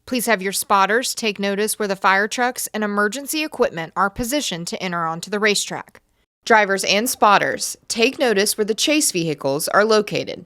Please have your spotters take notice where the fire trucks and emergency equipment are positioned to enter onto the racetrack. Drivers and spotters, take notice where the chase vehicles are located.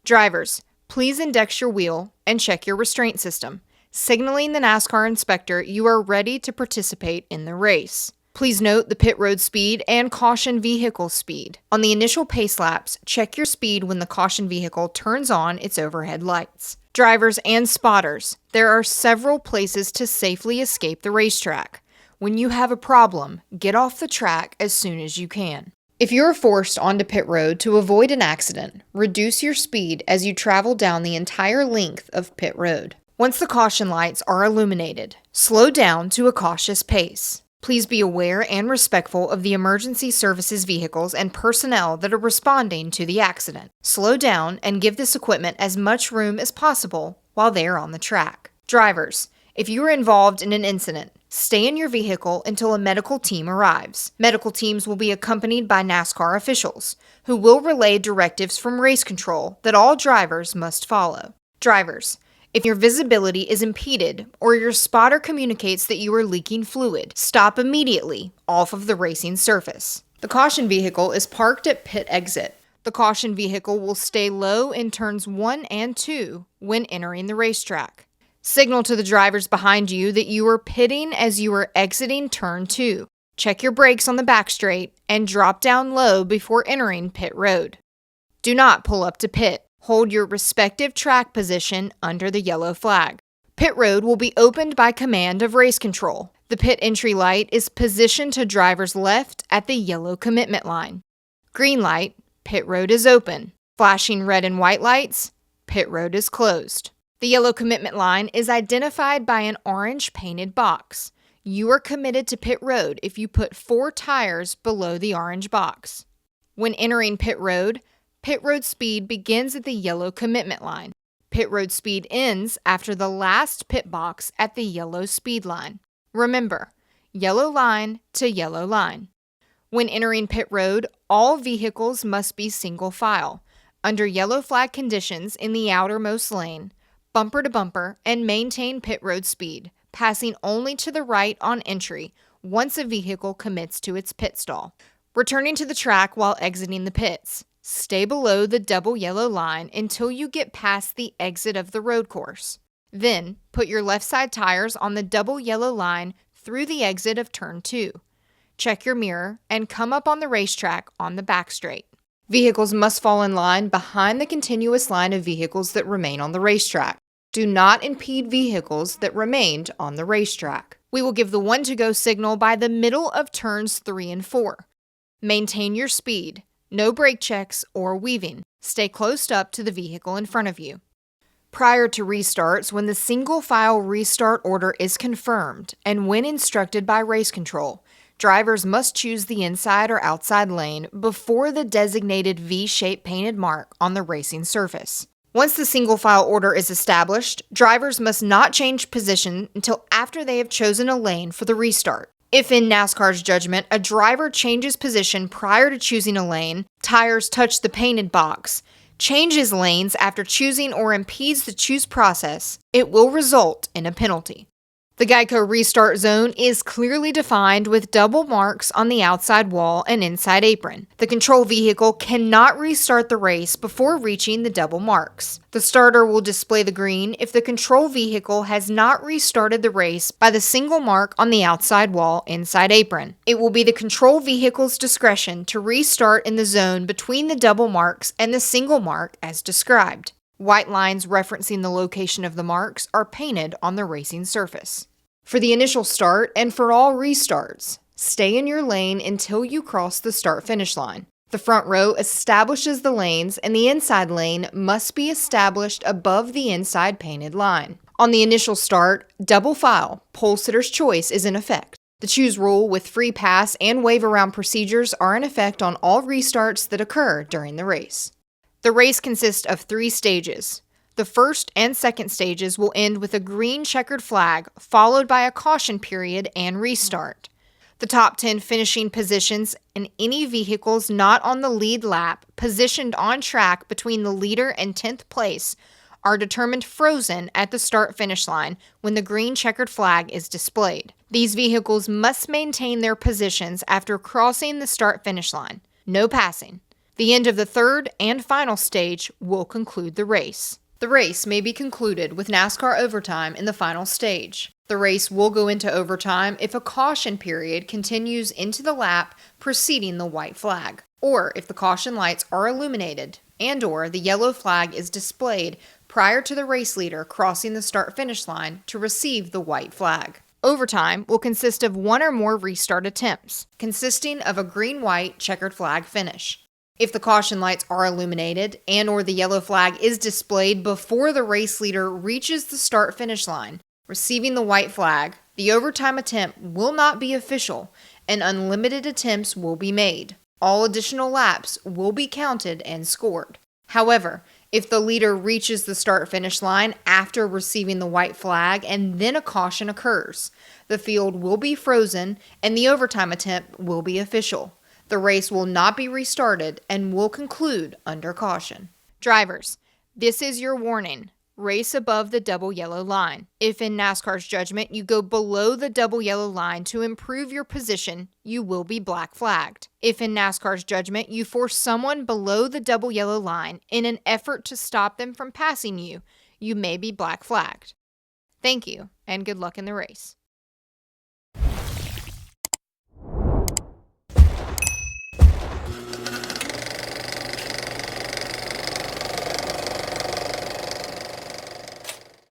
Drivers, please index your wheel and check your restraint system, signaling the NASCAR inspector you are ready to participate in the race. Please note the pit road speed and caution vehicle speed. On the initial pace laps, check your speed when the caution vehicle turns on its overhead lights. Drivers and spotters, there are several places to safely escape the racetrack. When you have a problem, get off the track as soon as you can. If you are forced onto pit road to avoid an accident, reduce your speed as you travel down the entire length of pit road. Once the caution lights are illuminated, slow down to a cautious pace. Please be aware and respectful of the emergency services vehicles and personnel that are responding to the accident. Slow down and give this equipment as much room as possible while they are on the track. Drivers, if you are involved in an incident, stay in your vehicle until a medical team arrives. Medical teams will be accompanied by NASCAR officials, who will relay directives from race control that all drivers must follow. Drivers, if your visibility is impeded or your spotter communicates that you are leaking fluid, stop immediately off of the racing surface. The caution vehicle is parked at pit exit. The caution vehicle will stay low in turns 1 and 2 when entering the racetrack. Signal to the drivers behind you that you are pitting as you are exiting turn 2. Check your brakes on the back straight and drop down low before entering pit road. Do not pull up to pit. Hold your respective track position under the yellow flag. Pit road will be opened by command of race control. The pit entry light is positioned to driver's left at the yellow commitment line. Green light, pit road is open. Flashing red and white lights, pit road is closed. The yellow commitment line is identified by an orange painted box. You are committed to pit road if you put 4 tires below the orange box. When entering pit road speed begins at the yellow commitment line. Pit road speed ends after the last pit box at the yellow speed line. Remember, yellow line to yellow line. When entering pit road, all vehicles must be single file, under yellow flag conditions in the outermost lane, bumper to bumper, and maintain pit road speed, passing only to the right on entry once a vehicle commits to its pit stall. Returning to the track while exiting the pits. Stay below the double yellow line until you get past the exit of the road course. Then, put your left side tires on the double yellow line through the exit of turn 2. Check your mirror and come up on the racetrack on the back straight. Vehicles must fall in line behind the continuous line of vehicles that remain on the racetrack. Do not impede vehicles that remained on the racetrack. We will give the 1 to go signal by the middle of turns 3 and 4. Maintain your speed. No brake checks or weaving. Stay closed up to the vehicle in front of you. Prior to restarts, when the single file restart order is confirmed and when instructed by race control, drivers must choose the inside or outside lane before the designated V-shaped painted mark on the racing surface. Once the single file order is established, drivers must not change position until after they have chosen a lane for the restart. If in NASCAR's judgment, a driver changes position prior to choosing a lane, tires touch the painted box, changes lanes after choosing or impedes the choose process, it will result in a penalty. The Geico restart zone is clearly defined with double marks on the outside wall and inside apron. The control vehicle cannot restart the race before reaching the double marks. The starter will display the green if the control vehicle has not restarted the race by the single mark on the outside wall inside apron. It will be the control vehicle's discretion to restart in the zone between the double marks and the single mark as described. White lines referencing the location of the marks are painted on the racing surface. For the initial start and for all restarts, stay in your lane until you cross the start-finish line. The front row establishes the lanes and the inside lane must be established above the inside painted line. On the initial start, double file, pole sitter's choice is in effect. The choose rule with free pass and wave around procedures are in effect on all restarts that occur during the race. The race consists of 3 stages. The first and second stages will end with a green checkered flag, followed by a caution period and restart. The top 10 finishing positions and any vehicles not on the lead lap positioned on track between the leader and 10th place are determined frozen at the start-finish line when the green checkered flag is displayed. These vehicles must maintain their positions after crossing the start-finish line. No passing. The end of the third and final stage will conclude the race. The race may be concluded with NASCAR overtime in the final stage. The race will go into overtime if a caution period continues into the lap preceding the white flag, or if the caution lights are illuminated and/or the yellow flag is displayed prior to the race leader crossing the start-finish line to receive the white flag. Overtime will consist of one or more restart attempts, consisting of a green-white checkered flag finish. If the caution lights are illuminated and/or the yellow flag is displayed before the race leader reaches the start-finish line, receiving the white flag, the overtime attempt will not be official and unlimited attempts will be made. All additional laps will be counted and scored. However, if the leader reaches the start-finish line after receiving the white flag and then a caution occurs, the field will be frozen and the overtime attempt will be official. The race will not be restarted and will conclude under caution. Drivers, this is your warning. Race above the double yellow line. If in NASCAR's judgment you go below the double yellow line to improve your position, you will be black flagged. If in NASCAR's judgment you force someone below the double yellow line in an effort to stop them from passing you, you may be black flagged. Thank you, and good luck in the race.